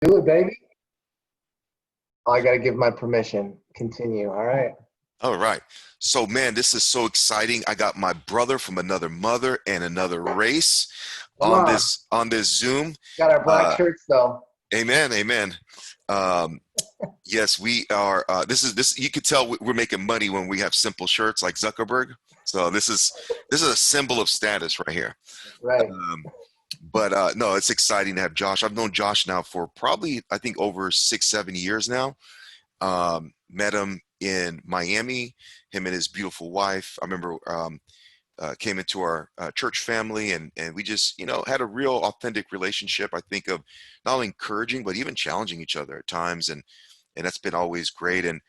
Do it, baby. Oh, I got to give my permission. Continue. All right. All right. So, man, this is so exciting. I got my brother from another mother and another race Come on on. this Zoom. Got our black Uh, shirts, though. amen, amen. Um, yes, we are. This. You could tell we're making money when we have simple shirts like Zuckerberg. So this is a symbol of status right here. Right. Um, but no, it's exciting to have Josh. I've known Josh now for probably I think over 6, 7 years now. Met him in Miami, him and his beautiful wife. I remember came into our church family, and we just had a real authentic relationship. I think of not only encouraging but even challenging each other at times, and that's been always great. And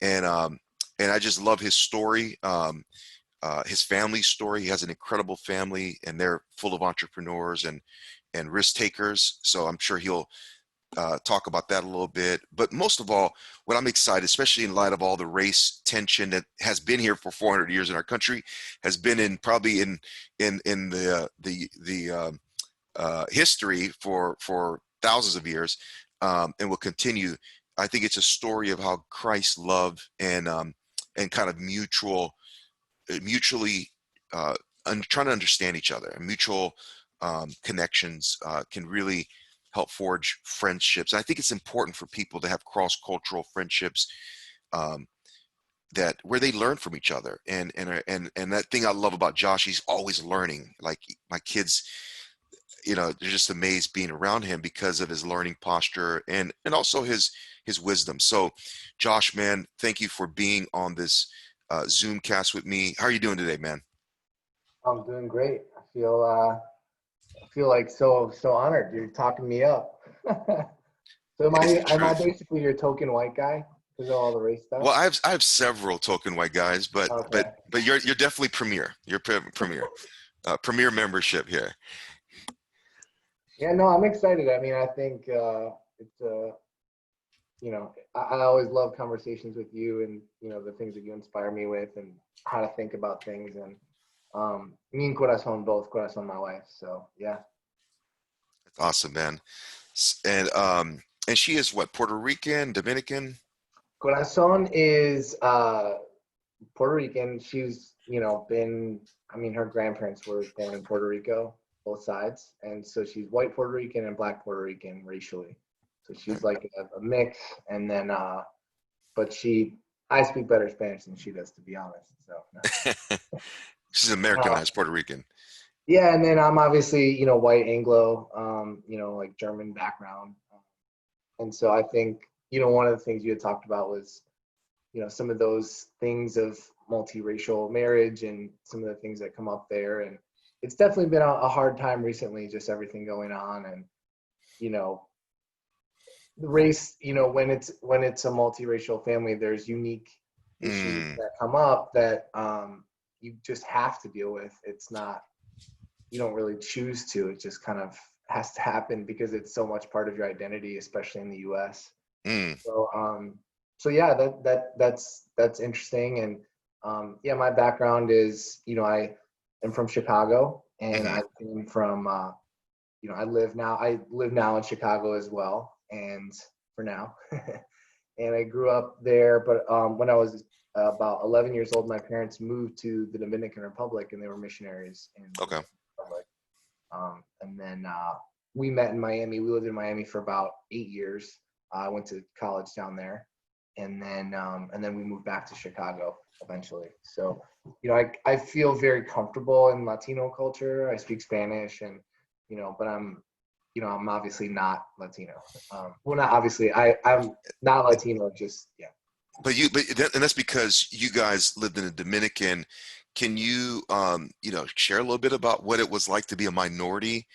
I just love his story. His family story. He has an incredible family, and they're full of entrepreneurs and risk takers. So I'm sure he'll talk about that a little bit. But most of all, what I'm excited, especially in light of all the race tension that has been here for 400 years in our country, has been in probably in the history for thousands of years, and will continue. I think it's a story of how Christ love and kind of mutually trying to understand each other and mutual connections can really help forge friendships. And I think it's important for people to have cross-cultural friendships um, that where they learn from each other. And that thing I love about Josh, he's always learning. Like my kids, they're just amazed being around him because of his learning posture and also his wisdom. So, Josh, man, thank you for being on this Zoom cast with me. How are you doing today, man? I'm doing great. I feel like so honored. You're talking me up. So am It's I the am I truth. basically your token white guy because of all the race stuff? Well, I have several token white guys, but but Okay. but you're definitely premier. You're premier, premier membership here. Yeah, no, I'm excited. I mean, I think it's I always love conversations with you and the things that you inspire me with and how to think about things and me and Corazon both, Corazon my wife. So yeah. That's awesome, man. And she is what, Puerto Rican, Dominican? Corazon is Puerto Rican. She's, been, I mean, her grandparents were born in Puerto Rico, both sides. And so she's white Puerto Rican and black Puerto Rican racially. So she's like a mix. And then, but I speak better Spanish than she does, to be honest. So, She's uh, Americanized Puerto Rican. yeah. And then I'm obviously, white Anglo, like German background. And so I think, one of the things you had talked about was some of those things of multiracial marriage and some of the things that come up there. And it's definitely been a hard time recently, just everything going on. And, you know, the race, when it's a multiracial family, there's unique issues Mm, that come up that you just have to deal with. It's not, you don't really choose to, it just kind of has to happen because it's so much part of your identity, especially in the US. mm, So so yeah, that's interesting. And yeah, my background is, I am from Chicago and hmm I came from I live now in Chicago as well, and for now. And I grew up there, but when I was about 11 years old, my parents moved to the Dominican Republic and they were missionaries in the Okay. Dominican Republic. And then we met in Miami. We lived in Miami for about 8 years. I went to college down there, and then we moved back to Chicago eventually. So, I feel very comfortable in Latino culture. I speak Spanish, and but I'm obviously not Latino. Well, not obviously. I'm not Latino. Just yeah. And that's because you guys lived in a Dominican. Can you, share a little bit about what it was like to be a minority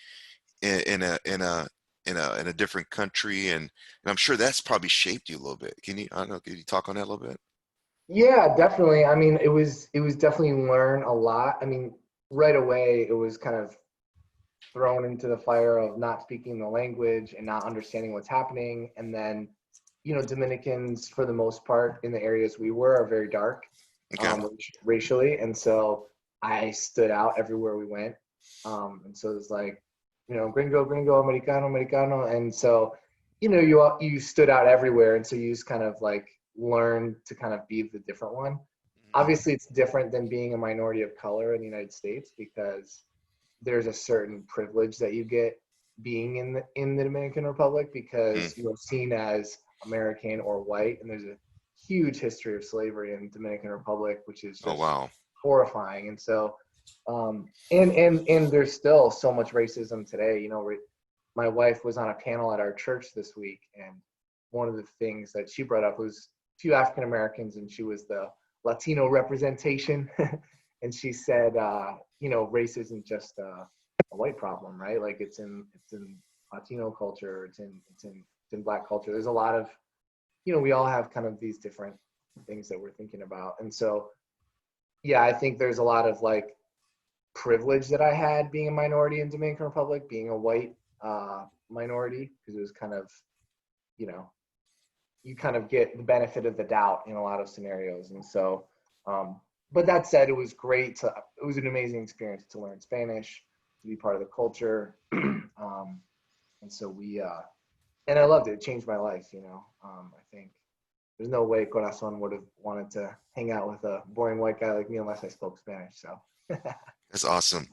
in a different country, and I'm sure that's probably shaped you a little bit. I don't know, can you talk on that a little bit? Yeah, definitely. I mean, it was definitely learn a lot. I mean, right away it was kind of thrown into the fire of not speaking the language and not understanding what's happening. And then, Dominicans, for the most part, in the areas we were, are very dark, Okay. racially. And so I stood out everywhere we went. And so it was like, gringo, gringo, americano, americano. And so, you know, you stood out everywhere, and so you just kind of like learned to kind of be the different one. Mhm. Obviously, it's different than being a minority of color in the United States because there's a certain privilege that you get being in the Dominican Republic Mm. because you're seen as American or white, and there's a huge history of slavery in Dominican Republic, which is Oh, just wow. horrifying. And so, and there's still so much racism today. You know, my wife was on a panel at our church this week, and one of the things that she brought up was a few African Americans, and she was the Latino representation. And she said, you know, race isn't just a white problem, right? Like it's in Latino culture, it's in Black culture. There's a lot of, you know, we all have kind of these different things that we're thinking about, and so yeah, I think there's a lot of like privilege that I had being a minority in Dominican Republic, being a white minority, because it was kind of, you know, you kind of get the benefit of the doubt in a lot of scenarios. And so, but that said, it was great to, it was an amazing experience to learn Spanish, to be part of the culture. And so and I loved it. It changed my life, you know. I think there's no way Corazon would have wanted to hang out with a boring white guy like me unless I spoke Spanish. So, That's awesome.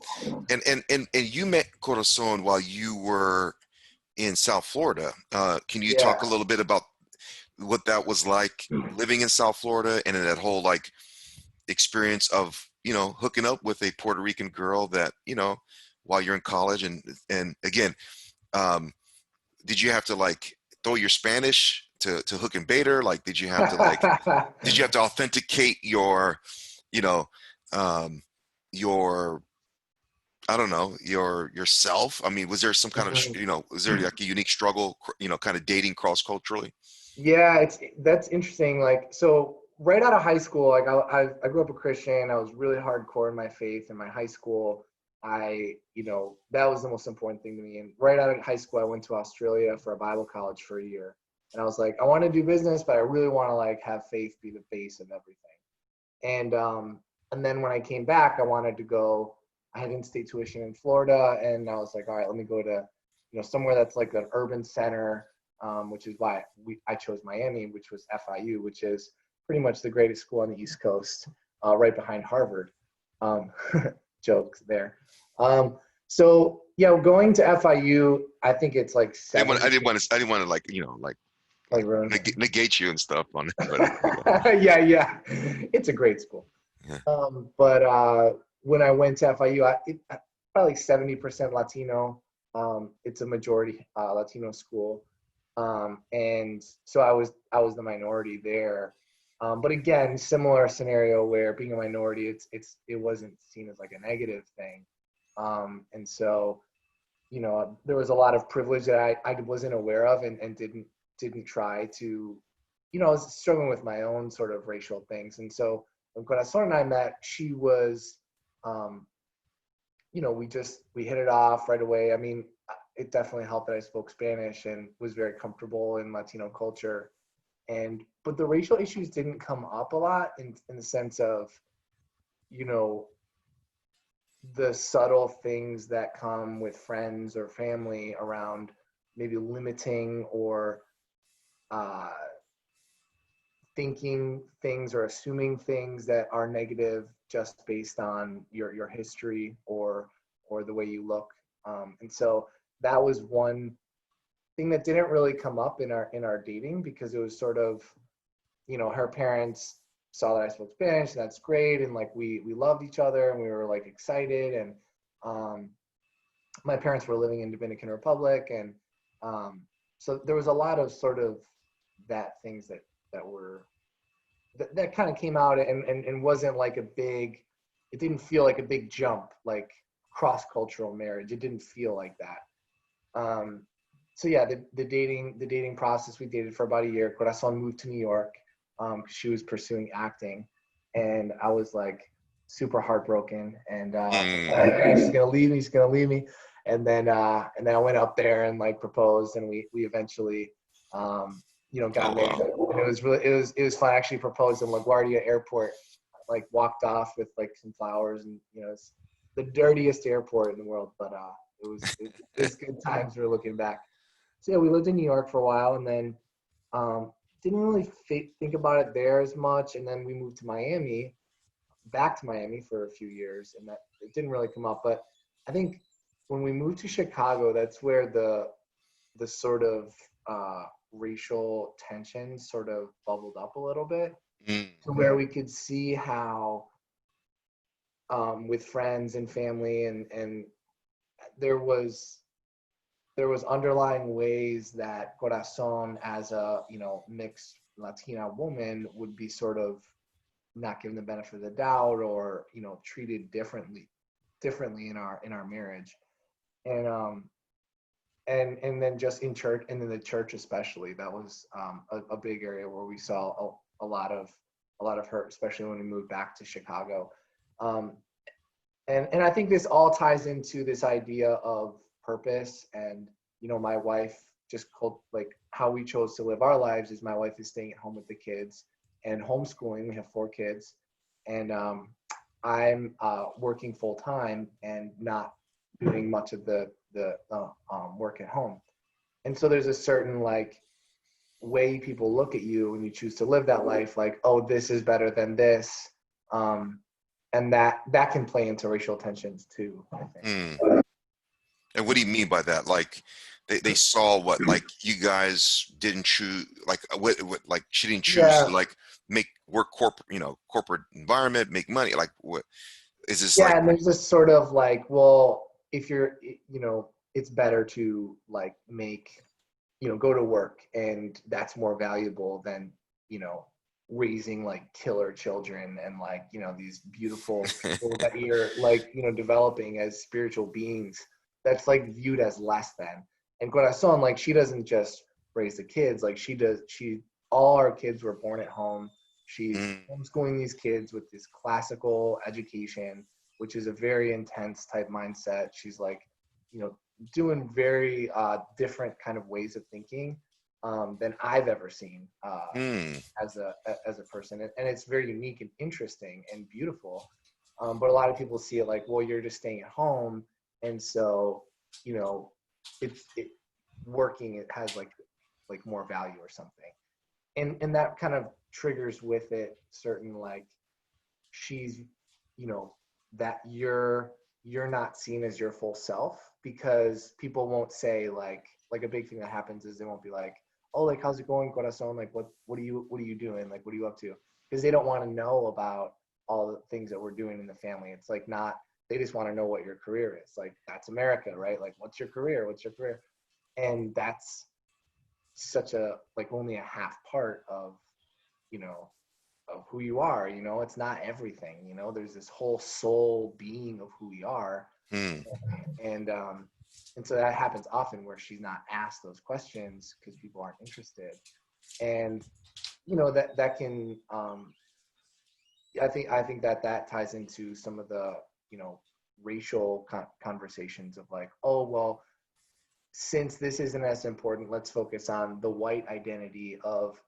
And you met Corazon while you were in South Florida. Can you talk a yeah. little bit about what that was like living in South Florida and in that whole like experience of, you know, hooking up with a Puerto Rican girl that, you know, while you're in college and again, um, did you have to like throw your Spanish to hook and bait her? Like, did you have to authenticate your, you know, um, your, I don't know, yourself? I mean, was there some kind of, Mhm. you know, was there like a unique struggle, you know, kind of dating cross culturally? Yeah, that's interesting. Like, so right out of high school, like I grew up a Christian. I was really hardcore in my faith in my high school. You know, that was the most important thing to me. And right out of high school, I went to Australia for a Bible college for a year. And I was like, I want to do business, but I really want to like have faith be the base of everything. And then when I came back, I wanted to go. I had in-state tuition in Florida, and I was like, all right, let me go to, you know, somewhere that's like an urban center, which is why I chose Miami, which was FIU, which is pretty much the greatest school on the East Coast, right behind Harvard. Um, Jokes there. Um, so yeah, going to FIU, I think it's like I 70, didn't want to like, you know, like like ruin. negate you and stuff on it, but Yeah, yeah, it's a great school. yeah. But when I went to FIU, probably 70% Latino. It's a majority Latino school, and so I was the minority there. But again, similar scenario where being a minority, it wasn't seen as like a negative thing, and so you know there was a lot of privilege that I wasn't aware of and didn't try to, you know, I was struggling with my own sort of racial things. And so when Corazon and I met, she was, um, you know, we hit it off right away. I mean, it definitely helped that I spoke Spanish and was very comfortable in Latino culture. But the racial issues didn't come up a lot in the sense of, you know, the subtle things that come with friends or family around maybe limiting or uh, thinking things or assuming things that are negative just based on your history or the way you look. And so that was one thing that didn't really come up in our dating because it was sort of, you know, her parents saw that I spoke Spanish, and that's great, and like we loved each other, and we were like excited, and um, my parents were living in Dominican Republic, and so there was a lot of sort of that things that were that kind of came out and wasn't like a big, it didn't feel like a big jump like cross cultural marriage. It didn't feel like that. So yeah, the dating process, we dated for about a year. Corazon moved to New York because she was pursuing acting, and I was like super heartbroken, and Mm. she's gonna leave me, she's gonna leave me, and then I went up there and like proposed, and we eventually you know Oh, got married, wow. and it was fun. I actually proposed in LaGuardia Airport, like walked off with like some flowers, and you know it's the dirtiest airport in the world, but it was good times. We're looking back. So yeah, we lived in New York for a while, and then didn't really think about it there as much. And then we moved to Miami, back to Miami for a few years, and that it didn't really come up. But I think when we moved to Chicago, that's where the sort of racial tensions sort of bubbled up a little bit, to where we could see how with friends and family, and there was underlying ways that Corazon, as a mixed Latina woman, would be sort of not given the benefit of the doubt, or treated differently in our marriage. And and then just in church, and in the church especially, that was a big area where we saw a lot of hurt, especially when we moved back to Chicago. um, and I think this all ties into this idea of purpose. And my wife, just called, like, how we chose to live our lives is my wife is staying at home with the kids and homeschooling. We have 4 kids, and I'm working full time and not doing much of the work at home. And so there's a certain, like, way people look at you when you choose to live that life, like, oh, this is better than this. And that can play into racial tensions too, I think. Mm. And what do you mean by that? Like they saw what, like, you guys didn't choose, like what like she didn't choose to, Yeah, like, make work corporate, corporate environment, make money. Like, what is this like? yeah, and there's this sort of like, well, if you're, it's better to, like, make, go to work, and that's more valuable than, you know, raising, like, killer children, and, like, these beautiful people that you're, like, developing as spiritual beings. That's, like, viewed as less than. And Corazon, like, she doesn't just raise the kids, like, all our kids were born at home. She's Mm, homeschooling these kids with this classical education, which is a very intense type mindset. She's, like, you know, doing very different kind of ways of thinking than I've ever seen mm, as a person, and it's very unique and interesting and beautiful. But a lot of people see it like, well, you're just staying at home, and so you know, it working, it has like more value or something, and that kind of triggers with it certain, like, she's, that you're not seen as your full self, because people won't say, like a big thing that happens is they won't be like, oh, like, how's it going, corazon, like, what are you doing, like, what are you up to, because they don't want to know about all the things that we're doing in the family. It's like, not, they just want to know what your career is, like, that's America, right? Like, what's your career, and that's such a, like, only a half part of, you know of who you are. It's not everything. There's this whole soul being of who we are. mm. And so that happens often, where she's not asked those questions because people aren't interested. And that can, I think that ties into some of the, racial conversations of, like, oh, well, since this isn't as important, let's focus on the white identity of,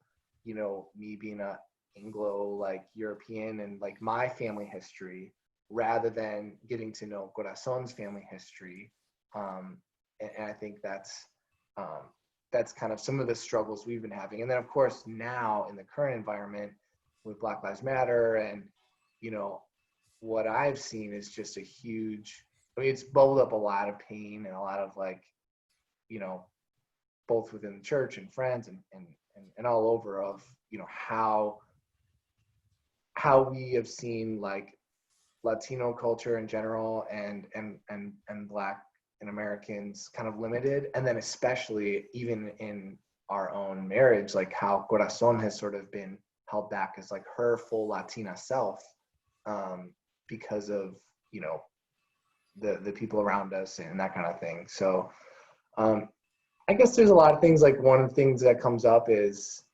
me being a Anglo, like, European, and, like, my family history, rather than getting to know Corazon's family history. And I think that's kind of some of the struggles we've been having. And then, of course, now in the current environment with Black Lives Matter, and, you know, what I've seen is just a huge, I mean, it's bubbled up a lot of pain and a lot of, like, you know, both within the church and friends, and all over, of, how we have seen, like, Latino culture in general, and Black and Americans kind of limited, and then especially even in our own marriage, like, how Corazon has sort of been held back as, like, her full Latina self, because of, the people around us and that kind of thing. So um, I guess there's a lot of things. Like, one of the things that comes up is,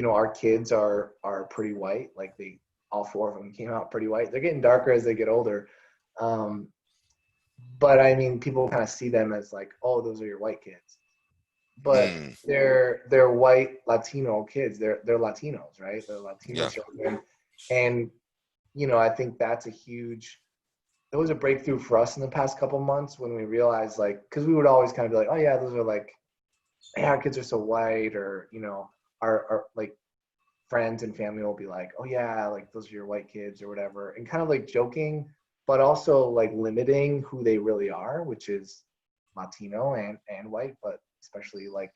our kids are pretty white. Like, all 4 of them came out pretty white. They're getting darker as they get older. Um, but I mean, people kind of see them as, like, oh, those are your white kids. But Mm. they're white Latino kids. They're Latinos, right? They're Latino Yeah. children. And, I think that was a breakthrough for us in the past couple months, when we realized, like, because we would always kind of be like, oh yeah, those are, like, hey, our kids are so white, or, our like friends and family will be like, oh yeah, like those are your white kids or whatever, and kind of like joking, but also like limiting who they really are, which is Latino and white, but especially like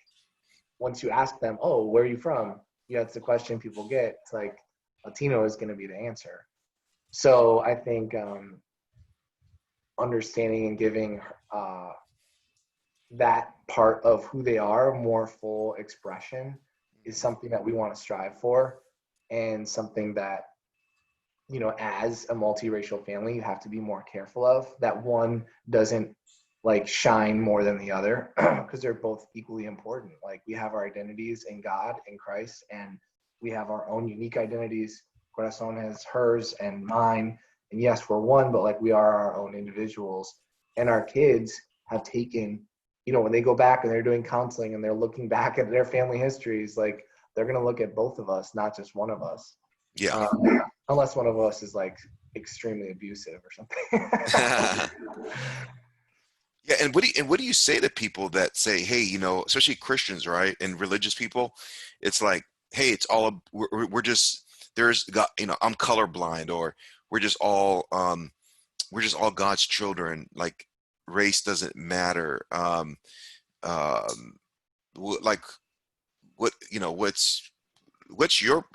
once you ask them, oh, where are you from? Yeah, it's the question people get. It's like Latino is going to be the answer. So I think understanding and giving uh, that part of who they are more full expression is something that we want to strive for, and something that, as a multiracial family, you have to be more careful of, that one doesn't like shine more than the other, because they're both equally important. Like, we have our identities in God, in Christ, and we have our own unique identities. Corazon has hers and mine. And yes, we're one, but like, we are our own individuals. And our kids have taken, when they go back and they're doing counseling and they're looking back at their family histories, like, they're going to look at both of us, not just one of us. Yeah. Unless one of us is like extremely abusive or something. Yeah, and what do you say to people that say, hey, especially Christians, right, and religious people, it's like, hey, it's all we're just there's God, I'm colorblind, or we're just all we're just all God's children, like race doesn't matter. Um, like what's your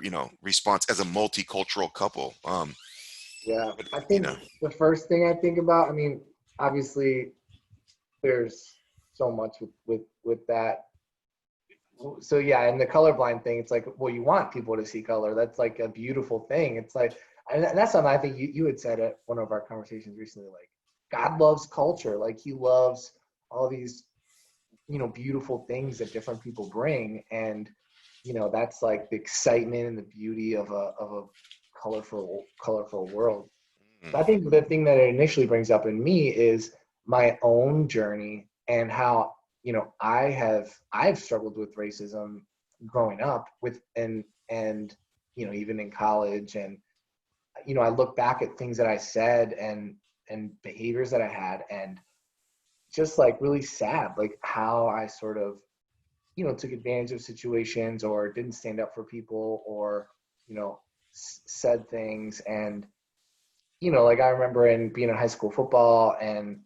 response as a multicultural couple? Yeah, But, I think the first thing I think about, I mean, obviously there's so much with that. So yeah, and the colorblind thing, it's like, well, you want people to see color. That's like a beautiful thing. It's like, and that's something I think you had said at one of our conversations recently. Like, God loves culture. Like, He loves all these, beautiful things that different people bring, and that's like the excitement and the beauty of a colorful world. mm, I think the thing that it initially brings up in me is my own journey, and how, I've struggled with racism growing up with, and even in college. And I look back at things that I said, and behaviors that I had, and just like really sad, like how I sort of, took advantage of situations, or didn't stand up for people, or said things. And like, I remember being in high school football, and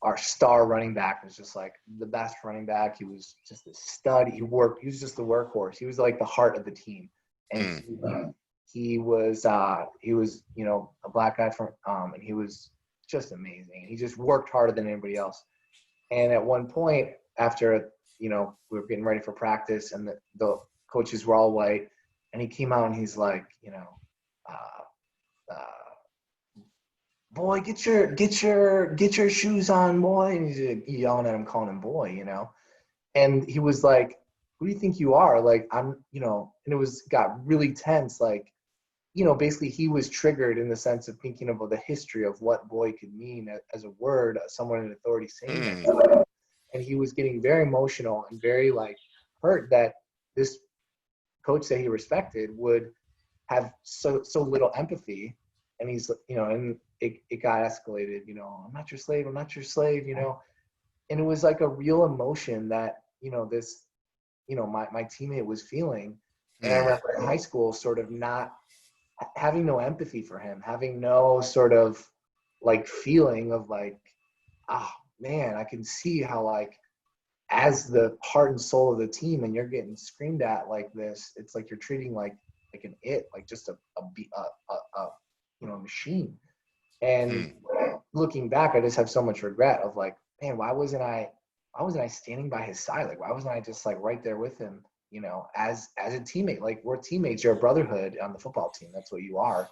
our star running back was just like the best running back. He was just a stud. He was just the workhorse. He was like the heart of the team. And mm, he was a black guy from and he was just amazing. And he just worked harder than anybody else. And at one point, after we were getting ready for practice, and the coaches were all white, and he came out and he's like, uh, uh, boy, get your shoes on, boy. And he's yelling at him, calling him boy. And he was like, who do you think you are? Like, and it got really tense. Like, basically he was triggered in the sense of thinking about the history of what boy could mean as a word, someone in authority saying that mm, to him. And he was getting very emotional and very like hurt that this coach that he respected would have so little empathy. And he's, and it got escalated, I'm not your slave, I'm not your slave. And it was like a real emotion that, this, my teammate was feeling. And I mm, remember in high school sort of not having no empathy for him, having no sort of like feeling of like, oh man, I can see how, like, as the heart and soul of the team, and you're getting screamed at like this, it's like you're treating like just a machine. And mm. looking back, I just have so much regret of like, man, why wasn't I standing by his side? Like, why wasn't I just like right there with him, as a teammate? Like, we're teammates, you're a brotherhood on the football team. That's what you are.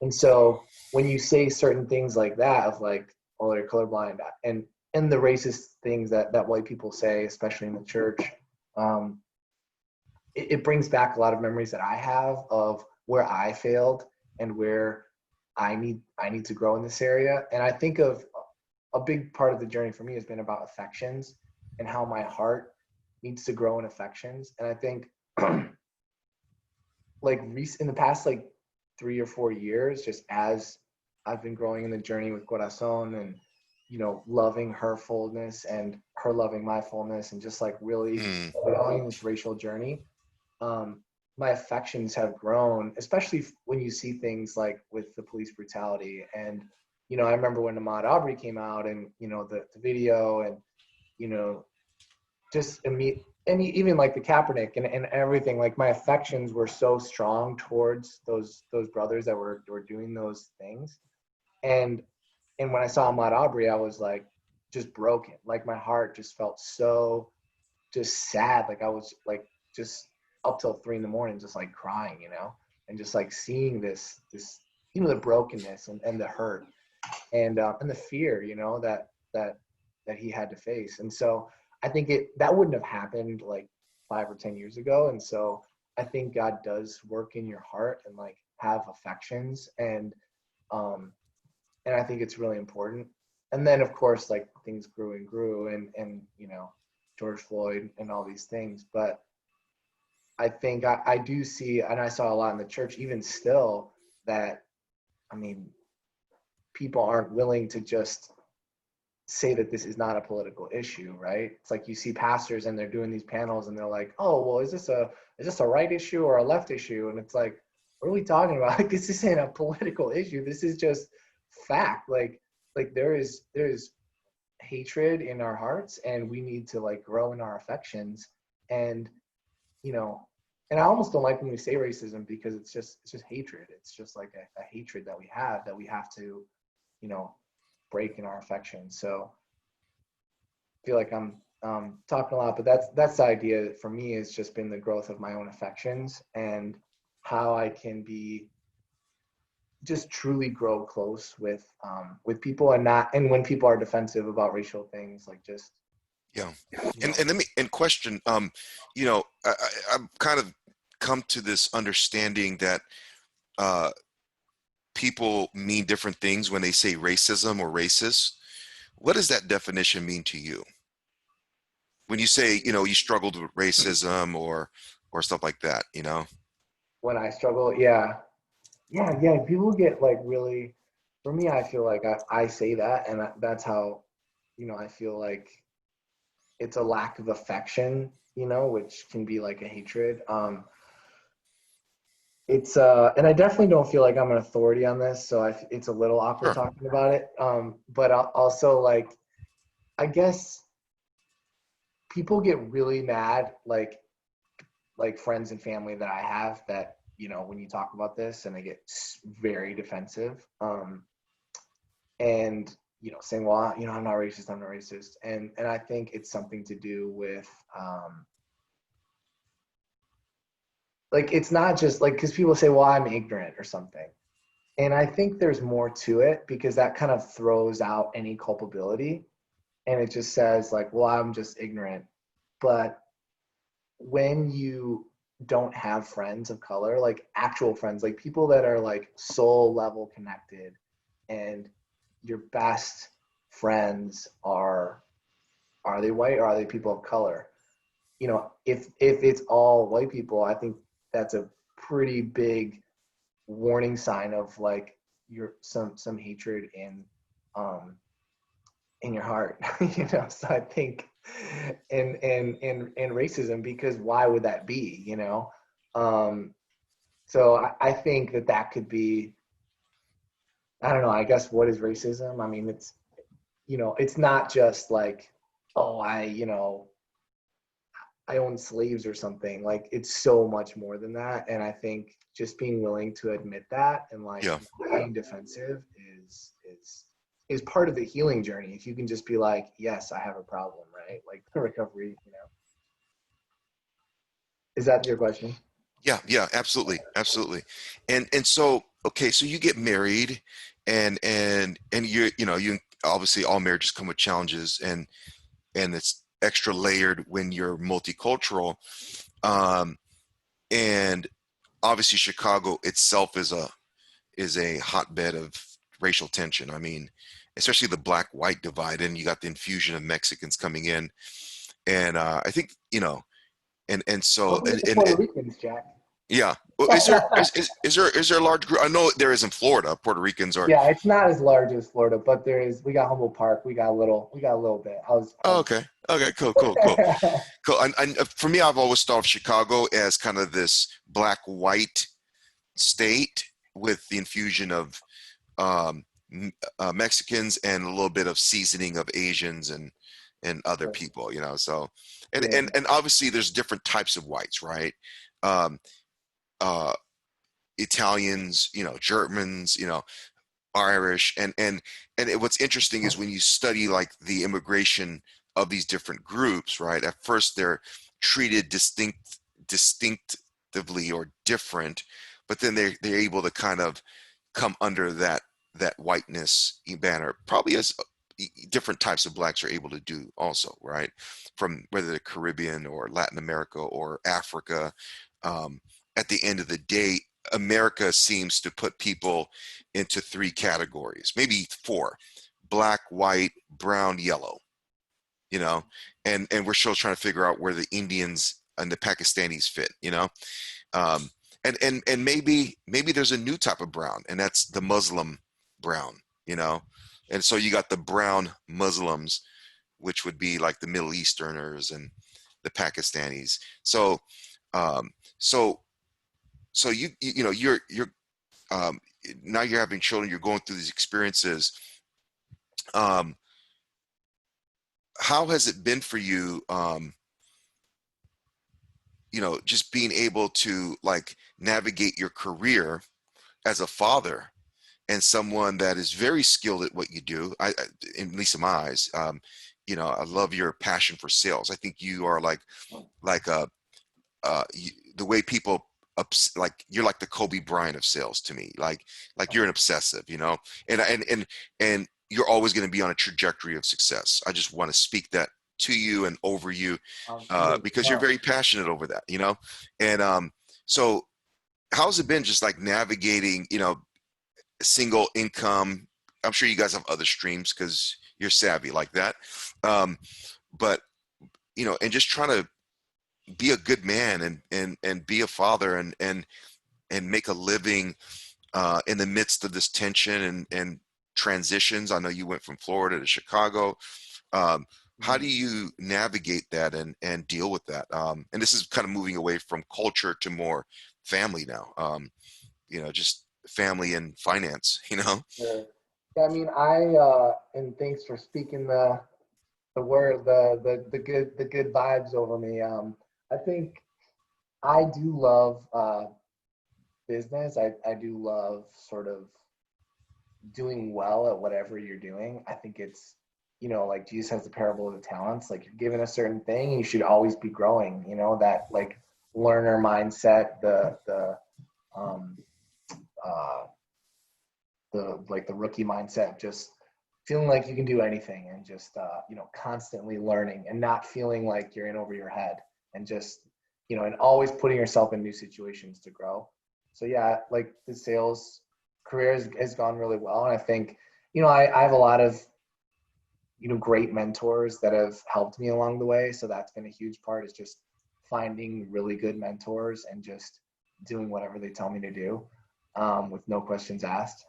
And so when you say certain things like that of like, oh, they're colorblind, and the racist things that white people say, especially in the church, um, it brings back a lot of memories that I have of where I failed, and where I need to grow in this area. And I think of a big part of the journey for me has been about affections, and how my heart needs to grow in affections. And I think like in the past like 3 or 4 years, just as I've been growing in the journey with Corazon, loving her fullness and her loving my fullness, and just like really Mm, growing this racial journey, um, my affections have grown, especially when you see things like with the police brutality. And, I remember when Ahmaud Arbery came out, and, the video, and, you know, just and even like the Kaepernick and everything, like my affections were so strong towards those brothers that were doing those things. And when I saw Ahmaud Arbery, I was like just broken. Like my heart just felt so just sad. Like I was like just up till 3 a.m, just like crying, and just like seeing this the brokenness and the hurt and the fear, that he had to face. And so I think that wouldn't have happened like 5 or 10 years ago. And so I think God does work in your heart and like have affections, um and I think it's really important. And then of course like things grew and grew, and George Floyd and all these things. But I think I do see, and I saw a lot in the church even still, that I mean people aren't willing to just say that this is not a political issue, right? It's like you see pastors and they're doing these panels and they're like, oh, well, is this a right issue or a left issue? And it's like, what are we talking about? Like, this isn't a political issue. This is just fact. Like there is hatred in our hearts, and we need to like grow in our affections. And you know, and I almost don't like when we say racism, because it's just hatred. It's just like a hatred that we have to, you know, break in our affection. So I feel like I'm talking a lot, but that's the idea for me. Has just been the growth of my own affections, and how I can be just truly grow close with people, and when people are defensive about racial things, like just yeah. you And know let me and question, I've kind of come to this understanding that uh, people mean different things when they say racism or racist. What does that definition mean to you? When you say, you struggled with racism or stuff like that, when I struggle, yeah, people get like really. For me, I feel like I say that, and that's how I feel like it's a lack of affection, which can be like a hatred. It's and I definitely don't feel like I'm an authority on this, so it's a little awkward Sure. talking about it. But also like I guess people get really mad, like friends and family that I have, that when you talk about this, and they get very defensive, and saying, well, I'm not racist, and I think it's something to do with like, it's not just like, because people say, well, I'm ignorant or something. And I think there's more to it, because that kind of throws out any culpability, and it just says like, well, I'm just ignorant. But when you don't have friends of color, like actual friends, like people that are like soul level connected, and your best friends are they white or are they people of color? If it's all white people, I think that's a pretty big warning sign of like some hatred um in your heart. So I think in racism, because why would that be? um so I think that could be, I don't know, I guess, what is racism? I mean, it's not just like, oh, I own slaves or something. Like, it's so much more than that. And I think just being willing to admit that, and like Yeah. not being defensive is part of the healing journey. If you can just be like, yes, I have a problem, right? Like the recovery. Is that your question? Yeah, yeah, absolutely, absolutely. And so, okay, so you get married, and you obviously, all marriages come with challenges, and it's extra layered when you're multicultural. Um, and obviously Chicago itself is a hotbed of racial tension. I mean, especially the black white divide, and you got the infusion of Mexicans coming in. And I think, and so Don't forget the Puerto Ricans, Jack. Yeah. Well, is there a large group? I know there is in Florida, Puerto Ricans are. Yeah, it's not as large as Florida, but we got Humboldt Park, we got a little bit. I Oh, was okay. Okay. Cool. Cool. Cool. Cool. And for me, I've always thought of Chicago as kind of this black-white state with the infusion of Mexicans and a little bit of seasoning of Asians and other people, you know. So, and yeah, and and obviously, there's different types of whites, right? Um, uh, Italians, you know, Germans, you know, Irish, what's interesting is when you study like the immigration of these different groups, right? At first, they're treated distinctively or different, but then they're able to kind of come under that whiteness banner, probably as different types of blacks are able to do also, right? From whether the Caribbean or Latin America or Africa. Um, at the end of the day, America seems to put people into three categories, maybe four: black, white, brown, yellow, you know, and we're still trying to figure out where the Indians and the Pakistanis fit, you know. um, and maybe there's a new type of brown, and that's the Muslim brown, you know. And so you got the brown Muslims, which would be like the Middle Easterners and the Pakistanis. So um, so so you know you're um, now you're having children, you're going through these experiences. um, how has it been for you, you know, just being able to like navigate your career as a father and someone that is very skilled at what you do? At least in my eyes, you know, I love your passion for sales. I think you are like a the way people like you're like the Kobe Bryant of sales to me. Like you're an obsessive, you know, and you're always going to be on a trajectory of success. I just want to speak that to you and over you, good. because you're No, very passionate over that, you know. And so how's it been just like navigating, you know, single income? I'm sure you guys have other streams because you're savvy like that. Um, but you know, and just trying to be a good man and be a father and make a living in the midst of this tension and transitions. I know you went from Florida to Chicago. Um, how do you navigate that and deal with that? And this is kind of moving away from culture to more family now. You know, just family and finance. You know. sure. Yeah, I mean, and thanks for speaking the word, the good vibes over me. I think I do love business. I do love sort of doing well at whatever you're doing. I think it's, like Jesus has the parable of the talents. Like you're given a certain thing, you should always be growing. That like learner mindset, um, uh, the rookie mindset, just feeling like you can do anything and just constantly learning and not feeling like you're in over your head, and just and always putting yourself in new situations to grow. So yeah, like the sales career has gone really well, and I think I have a lot of great mentors that have helped me along the way. So that's been a huge part, is just finding really good mentors and just doing whatever they tell me to do, with no questions asked.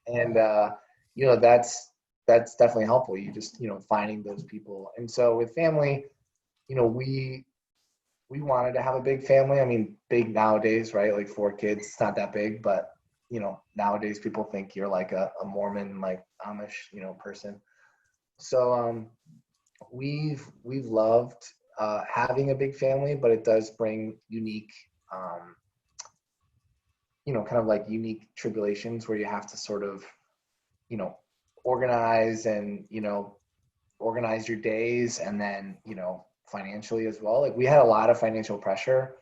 And that's definitely helpful. You just finding those people. And so with family, we wanted to have a big family. I mean, big nowadays, right? Like 4 kids, it's not that big, but nowadays people think you're like a Mormon, like Amish, person. So we've loved having a big family, but it does bring unique, kind of like unique tribulations where you have to sort of, you know, organize and organize your days, and then financially as well. Like we had a lot of financial pressure,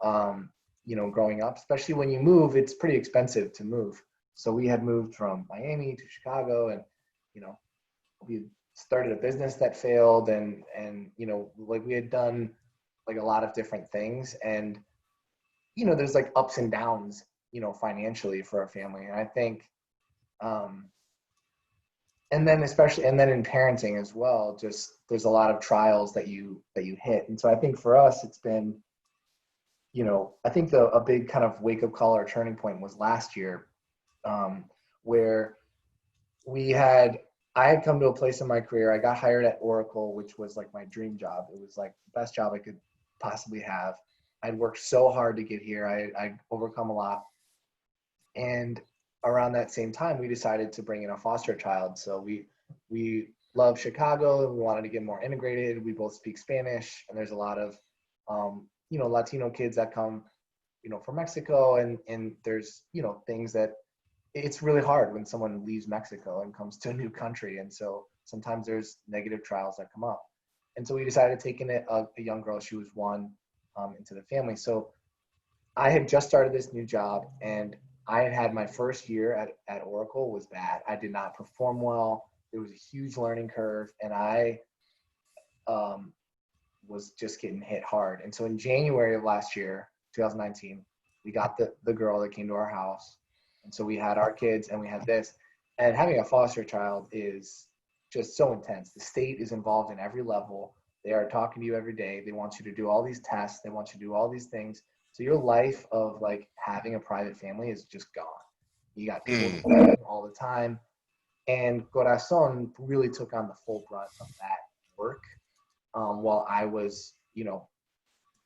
growing up, especially when you move. It's pretty expensive to move. So we had moved from Miami to Chicago, and you know we started a business that failed, and like we had done like a lot of different things, and there's like ups and downs financially for a family. And I think um and then in parenting as well, just there's a lot of trials that you hit. And so I think for us it's been I think a big kind of wake up call or turning point was last year, where I had come to a place in my career. I got hired at Oracle, which was like my dream job. It was like the best job I could possibly have. I'd worked so hard to get here. I'd overcome a lot. And around that same time, we decided to bring in a foster child. So we love Chicago and we wanted to get more integrated. We both speak Spanish, and there's a lot of Latino kids that come, from Mexico, and there's, things that it's really hard when someone leaves Mexico and comes to a new country. And so sometimes there's negative trials that come up. And so we decided to take in a young girl. She was one, into the family. So I had just started this new job, and I had had my first year at Oracle was bad. I did not perform well. There was a huge learning curve, and I was just getting hit hard. And so in January of last year, 2019, we got the girl that came to our house. And so we had our kids and we had this. And having a foster child is just so intense. The state is involved in every level. They are talking to you every day. They want you to do all these tests. They want you to do all these things. So your life of like having a private family is just gone. You got people all the time. And Corazon really took on the full brunt of that work, while I was,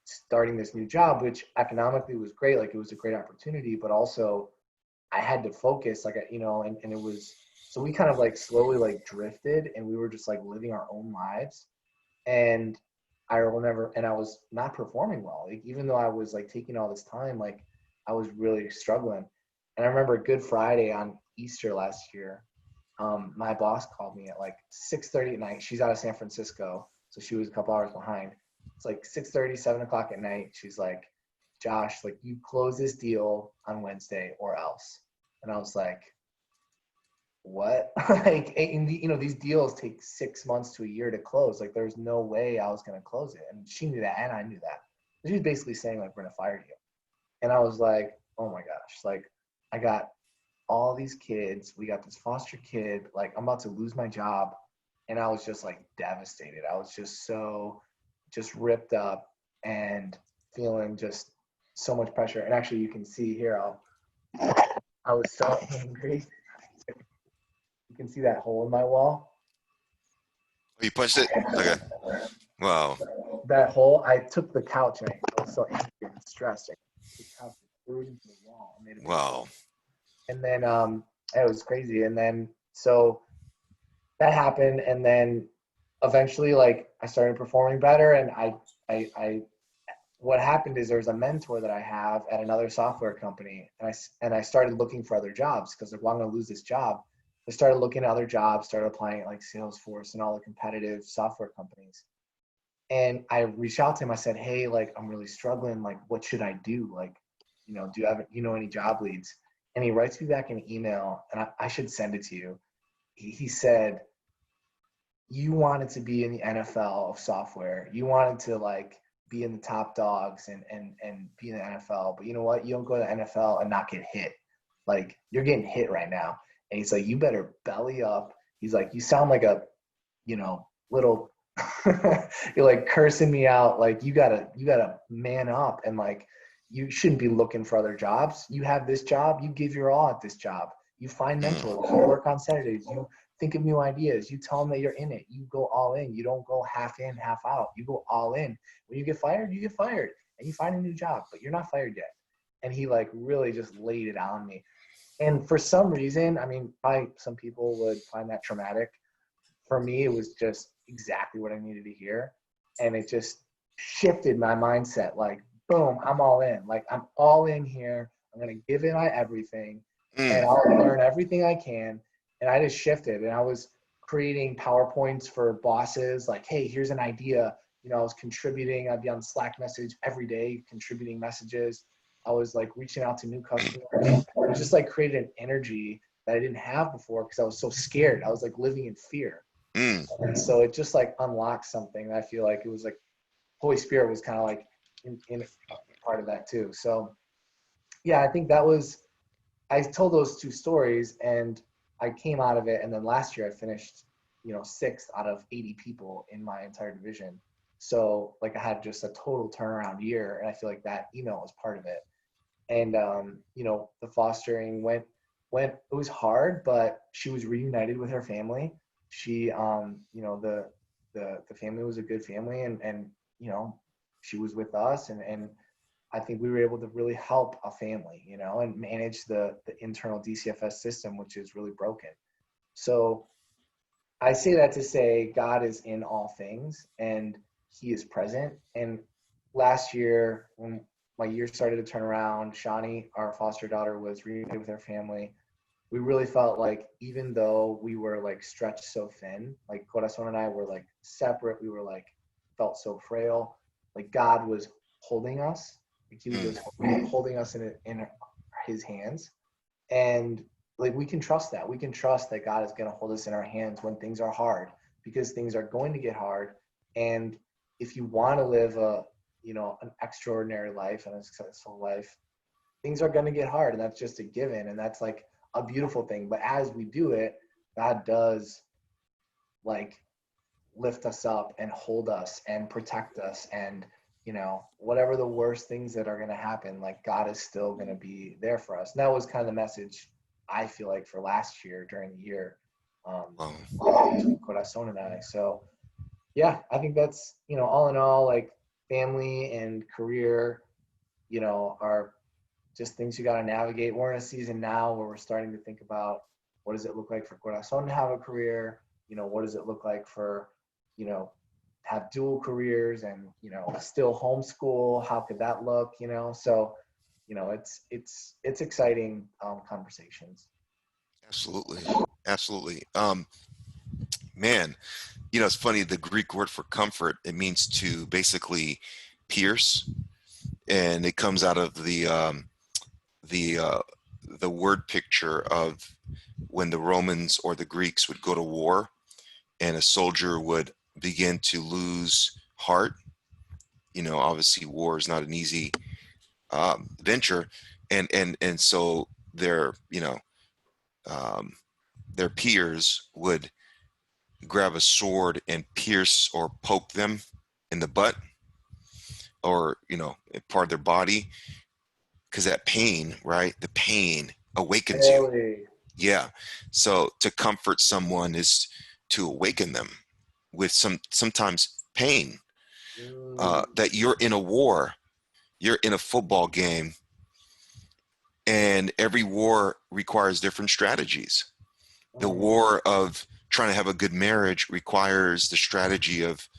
starting this new job, which economically was great. Like it was a great opportunity, but also I had to focus, like, and it was, so we kind of like slowly like drifted, and we were just like living our own lives. And I was not performing well. Like, even though I was like taking all this time, like I was really struggling. And I remember Good Friday on Easter last year, my boss called me at like 6:30 at night. She's out of San Francisco, so she was a couple hours behind. It's like 6:30, 7 o'clock at night. She's like, Josh, like, you close this deal on Wednesday or else. And I was like, what? Like, and these deals take 6 months to a year to close. Like, there's no way I was going to close it. And she knew that, and I knew that. She was basically saying, like, we're going to fire you. And I was like, oh my gosh, like, I got all these kids. We got this foster kid. Like, I'm about to lose my job. And I was just like devastated. I was just ripped up and feeling just so much pressure. And actually, you can see here, I was so angry. You can see that hole in my wall. Oh, you punched it? Okay. Wow. That hole, I took the couch, and I was so angry and stressed. I took the couch and threw it into the wall. And made a big Wow. hole. And then it was crazy. And then so that happened, and then eventually, like, I started performing better. And I what happened is there was a mentor that I have at another software company, and I started looking for other jobs because, like, well, I'm going to lose this job. I started looking at other jobs, started applying at like Salesforce and all the competitive software companies. And I reached out to him. I said, hey, like, I'm really struggling. Like, what should I do? Like, do you have, any job leads? And he writes me back an email, and I should send it to you. He said, you wanted to be in the NFL of software. You wanted to like be in the top dogs and be in the NFL. But you know what? You don't go to the NFL and not get hit. Like, you're getting hit right now. And he's like, you better belly up. He's like, you sound like a, little, you're like cursing me out. Like, you gotta man up, and like, you shouldn't be looking for other jobs. You have this job. You give your all at this job. You find mentors. You work on Saturdays. You think of new ideas. You tell them that you're in it. You go all in. You don't go half in, half out. You go all in. When you get fired, and you find a new job, but you're not fired yet. And he like really just laid it on me. And for some reason, I mean, probably some people would find that traumatic. For me, it was just exactly what I needed to hear. And it just shifted my mindset. Like, boom, I'm all in. Like, I'm all in here. I'm going to give it my everything, and I'll learn everything I can. And I just shifted, and I was creating PowerPoints for bosses. Like, hey, here's an idea. I was contributing. I'd be on Slack message every day, contributing messages. I was like reaching out to new customers. It was just like created an energy that I didn't have before because I was so scared. I was like living in fear. And so it just like unlocked something. I feel like it was like Holy Spirit was kind of like in part of that too. So yeah, I think I told those two stories, and I came out of it. And then last year I finished, 6th out of 80 people in my entire division. So like I had just a total turnaround year, and I feel like that email was part of it. And the fostering went. It was hard, but she was reunited with her family. She, the family was a good family, and she was with us, and I think we were able to really help a family, and manage the internal DCFS system, which is really broken. So I say that to say God is in all things and he is present. And last year, when my year started to turn around, Shawnee, our foster daughter, was reunited with her family. We really felt like even though we were like stretched so thin, like Corazon and I were like separate, we were like felt so frail, like God was holding us. Like he was Mm, just holding us in his hands. And like we can trust that. We can trust that God is going to hold us in our hands when things are hard, because things are going to get hard. And if you want to live an extraordinary life and a successful life, things are going to get hard, and that's just a given, and that's like a beautiful thing. But as we do it, God does like lift us up and hold us and protect us, and whatever the worst things that are going to happen, like God is still going to be there for us. And that was kind of the message I feel like for last year during the year, wow. between Corazon and I. So yeah, I think that's all in all, like family and career are just things you got to navigate. We're in a season now where we're starting to think about what does it look like for Corazon to have a career. What does it look like for you know have dual careers and still homeschool. How could that look? So it's exciting conversations. Absolutely. Absolutely. Man, it's funny. The Greek word for comfort, it means to basically pierce, and it comes out of the the word picture of when the Romans or the Greeks would go to war, and a soldier would begin to lose heart. Obviously, war is not an easy venture, and so um, their peers would grab a sword and pierce or poke them in the butt, or part of their body, because that pain, right? The pain awakens you. Really? Yeah. So to comfort someone is to awaken them with sometimes pain. Mm, That you're in a war, you're in a football game, and every war requires different strategies. The mm, war of trying to have a good marriage requires the strategy of,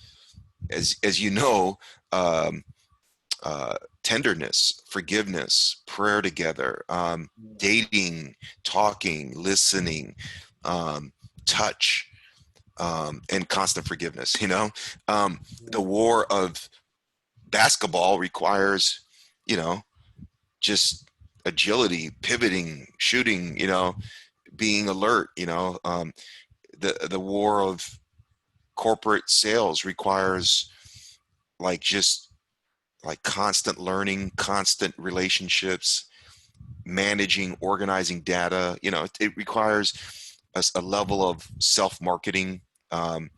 as you know, um, tenderness, forgiveness, prayer together, mm, dating, talking, listening, um, touch, and constant forgiveness. The mm, war of basketball requires, you know, just agility, pivoting, shooting, being alert. The war of corporate sales requires like just like constant learning, constant relationships, managing, organizing data. It requires a level of self-marketing, um,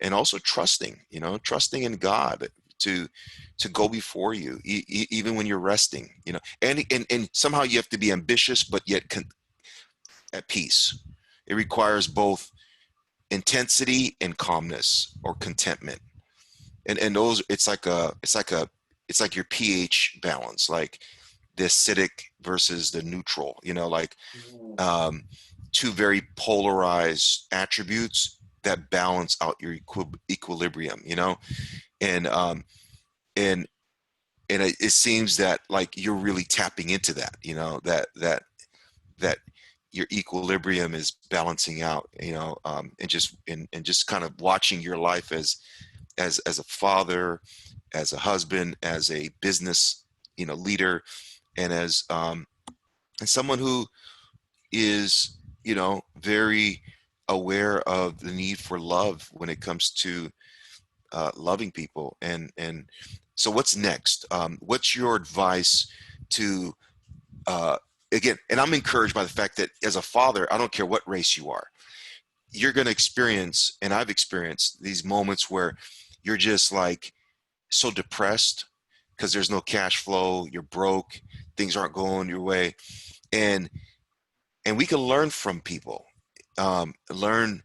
and also trusting in God to go before you, even when you're resting. And somehow you have to be ambitious, but yet at peace. It requires both intensity and calmness or contentment. And those, it's like your pH balance, like the acidic versus the neutral, like mm, um, two very polarized attributes that balance out your equilibrium, and and it seems that like you're really tapping into that, that your equilibrium is balancing out, and just kind of watching your life as a father, as a husband, as a business, leader, and as someone who is, very aware of the need for love when it comes to loving people. And so what's next? What's your advice to, uh, again, and I'm encouraged by the fact that as a father, I don't care what race you are, you're going to experience, and I've experienced these moments where you're just like, so depressed because there's no cash flow, you're broke, things aren't going your way. And we can learn from people, learn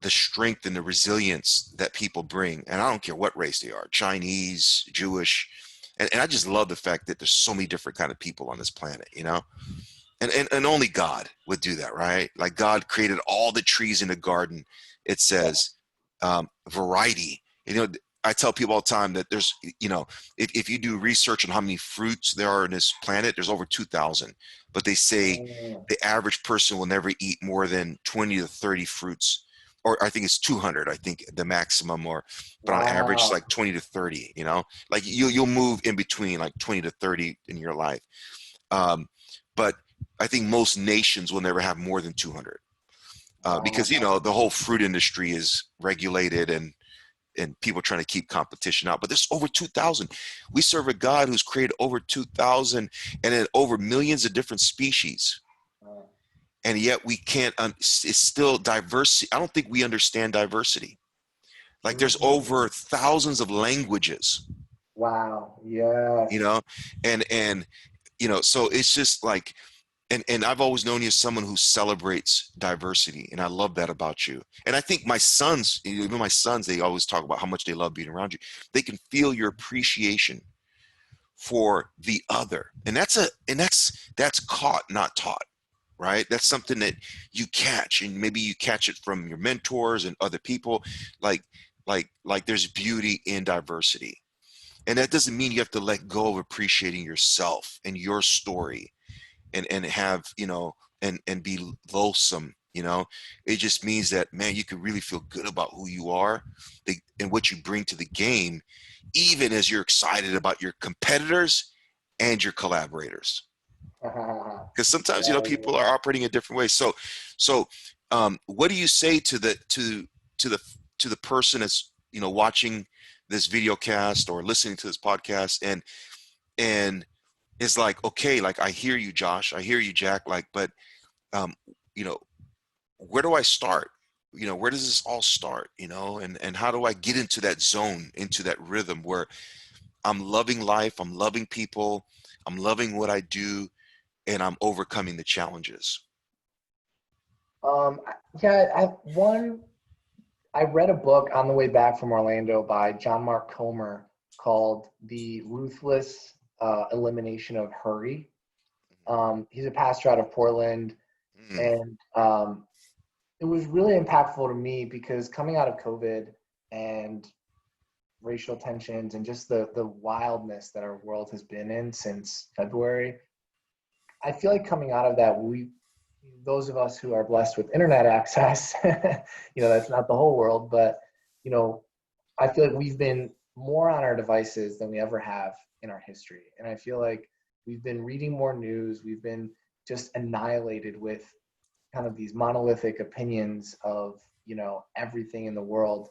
the strength and the resilience that people bring. And I don't care what race they are, Chinese, Jewish. And I just love the fact that there's so many different kind of people on this planet, you know? And only God would do that, right? Like God created all the trees in the garden. It says variety. You know, I tell people all the time that there's, you know, if you do research on how many fruits there are in this planet, there's over 2,000. But they say Mm, the average person will never eat more than 20 to 30 fruits, or I think it's 200. I think the maximum, or but on average, it's wow. like 20 to 30. You know, like you'll move in between like 20 to 30 in your life. Um, but I think most nations will never have more than 200 because you Wow. know the whole fruit industry is regulated, and people trying to keep competition out. But there's over 2,000. We serve a God who's created over 2,000 and then over millions of different species. Wow. And yet we can't, it's still diversity. I don't think we understand diversity. Like there's Mhm. over thousands of languages, Wow. you Yes. know, and, you know, so it's just like, and I've always known you as someone who celebrates diversity, and I love that about you. And I think my sons, even my sons, they always talk about how much they love being around you. They can feel your appreciation for the other, and that's caught, not taught, right? That's something that you catch, and maybe you catch it from your mentors and other people. Like, there's beauty in diversity, and that doesn't mean you have to let go of appreciating yourself and your story and have, you know, and be loathsome, you know. It just means that, man, you can really feel good about who you are, and what you bring to the game, even as you're excited about your competitors and your collaborators, because sometimes, you know, Yeah. people are operating a different way. So what do you say to the to the person that's, you know, watching this video cast or listening to this podcast, and it's like, okay, like I hear you, Josh, I hear you, Jack, like, but um, you know, where do I start? You know, where does this all start? You know, and how do I get into that zone, into that rhythm where I'm loving life, I'm loving people, I'm loving what I do, and I'm overcoming the challenges. Yeah, I read a book on the way back from Orlando by John Mark Comer called The Ruthless Elimination of Hurry. He's a pastor out of Portland, Mm, and it was really impactful to me because coming out of COVID and racial tensions and just the wildness that our world has been in since February, I feel like coming out of that, those of us who are blessed with internet access, that's not the whole world, but you know, I feel like we've been more on our devices than we ever have in our history. And I feel like we've been reading more news. We've been just annihilated with kind of these monolithic opinions of, everything in the world.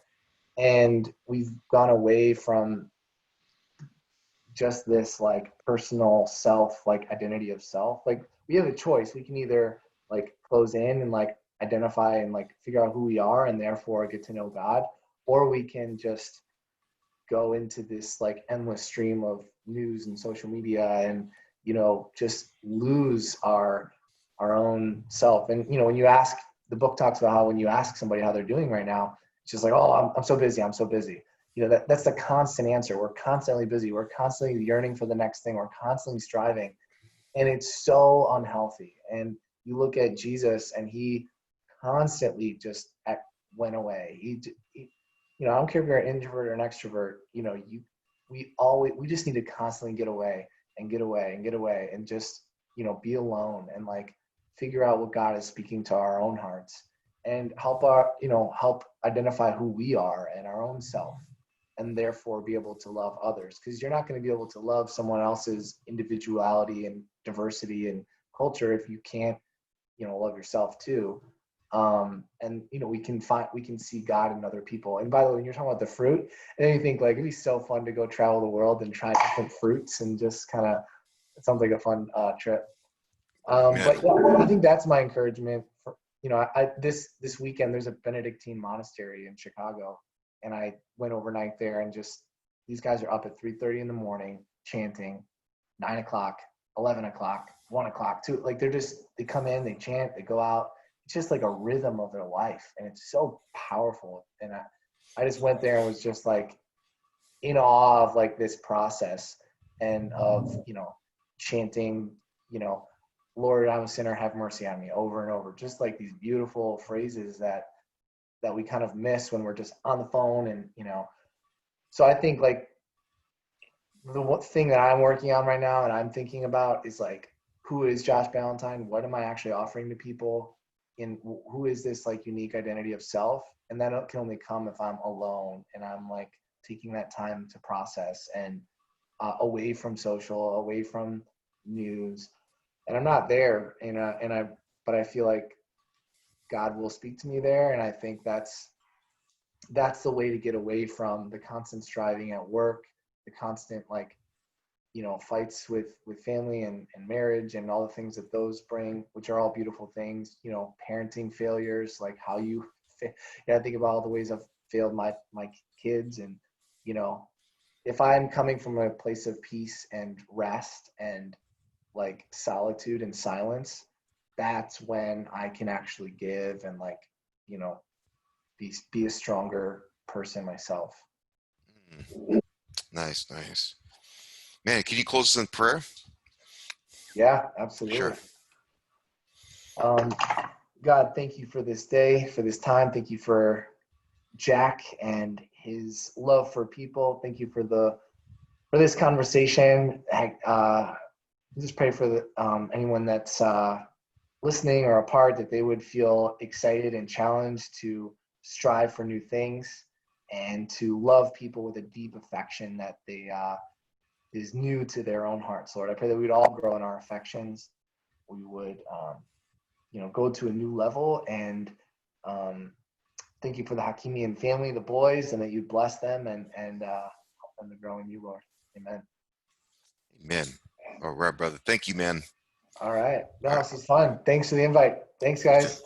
And we've gone away from just this like personal self, like identity of self. Like we have a choice. We can either like close in and like identify and like figure out who we are and therefore get to know God, or we can just go into this like endless stream of news and social media and just lose our own self. And when you ask, the book talks about how when you ask somebody how they're doing right now, it's just like, oh, I'm so busy, I'm so busy. That's the constant answer. We're constantly busy, we're constantly yearning for the next thing, we're constantly striving, and it's so unhealthy. And you look at Jesus and he constantly just went away. He I don't care if you're an introvert or an extrovert, we just need to constantly get away and get away and get away and just, be alone and like figure out what God is speaking to our own hearts and help identify who we are and our own self, and therefore be able to love others, because you're not going to be able to love someone else's individuality and diversity and culture if you can't love yourself too. And we can see God in other people. And by the way, when you're talking about the fruit, and then you think like it'd be so fun to go travel the world and try different fruits and just kind of, it sounds like a fun trip. man. But yeah, I think that's my encouragement for, this weekend there's a Benedictine monastery in Chicago, and I went overnight there and just these guys are up at 3:30 in the morning chanting, 9 o'clock, 11 o'clock, 1 o'clock, 2. Like they come in, they chant, they go out. It's just like a rhythm of their life. And it's so powerful. And I just went there and was just like in awe of like this process and of, chanting, Lord, I'm a sinner, have mercy on me over and over. Just like these beautiful phrases that we kind of miss when we're just on the phone. And, so I think like the one thing that I'm working on right now and I'm thinking about is like, who is Josh Ballantine? What am I actually offering to people? And who is this like unique identity of self? And that can only come if I'm alone and I'm like taking that time to process and away from social, away from news. And I'm not there, but I feel like God will speak to me there. And I think that's the way to get away from the constant striving at work, the constant like, fights with family and marriage and all the things that those bring, which are all beautiful things, parenting failures, like how you, think about all the ways I've failed my kids. And, if I'm coming from a place of peace and rest and like solitude and silence, that's when I can actually give and like, be a stronger person myself. Nice, nice. Man, can you close us in prayer? Yeah, absolutely. Sure. God, thank you for this day, for this time. Thank you for Jack and his love for people. Thank you for this conversation. Just pray for anyone that's listening or a part, that they would feel excited and challenged to strive for new things and to love people with a deep affection that they is new to their own hearts, Lord. I pray that we'd all grow in our affections. We would, go to a new level. And thank you for the Hakimian family, the boys, and that you bless them and help them to grow in you, Lord. Amen. Amen. All right, brother. Thank you, man. All right. All No, right. this is fun. Thanks for the invite. Thanks, You too. guys.